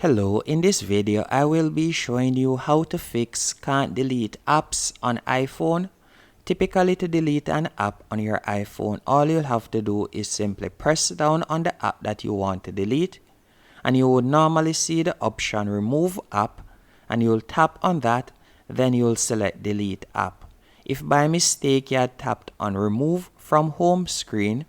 Hello, in this video I will be showing you how to fix can't delete apps on iPhone. Typically, to delete an app on your iPhone, all you'll have to do is simply press down on the app that you want to delete, and you would normally see the option remove app, and you'll tap on that, then you'll select delete app. If by mistake you had tapped on remove from home screen,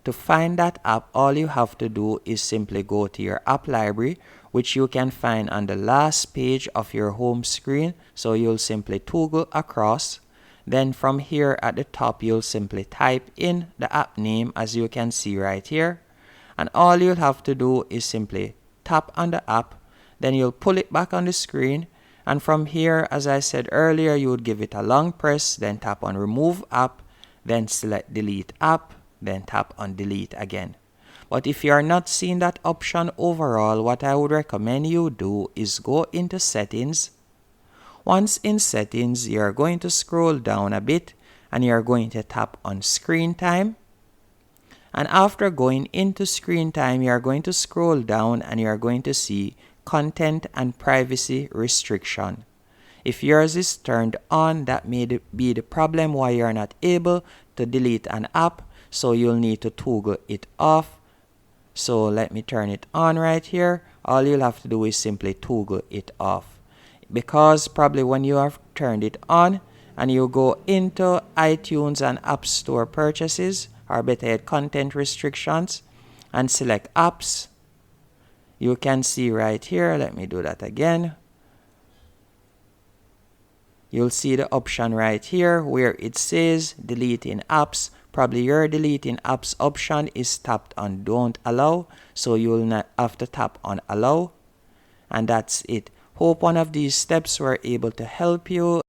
to find that app, all you have to do is simply go to your app library, which you can find on the last page of your home screen. So you'll simply toggle across. Then from here at the top, you'll simply type in the app name, as you can see right here. And all you'll have to do is simply tap on the app. Then you'll pull it back on the screen. And from here, as I said earlier, you would give it a long press, then tap on remove app, then select delete app, then tap on delete again. But if you are not seeing that option overall, what I would recommend you do is go into settings. Once in settings, you are going to scroll down a bit and you are going to tap on screen time. And after going into screen time, you are going to scroll down and you are going to see content and privacy restriction. If yours is turned on, that may be the problem why you are not able to delete an app. So you'll need to toggle it off. So let me turn it on right here. All you'll have to do is simply toggle it off. Because probably when you have turned it on and you go into iTunes and App Store purchases, or better yet content restrictions, and select apps, you can see right here, let me do that again. You'll see the option right here where it says deleting apps. Probably your deleting apps option is tapped on don't allow, so you'll not have to tap on allow. And that's it. Hope one of these steps were able to help you.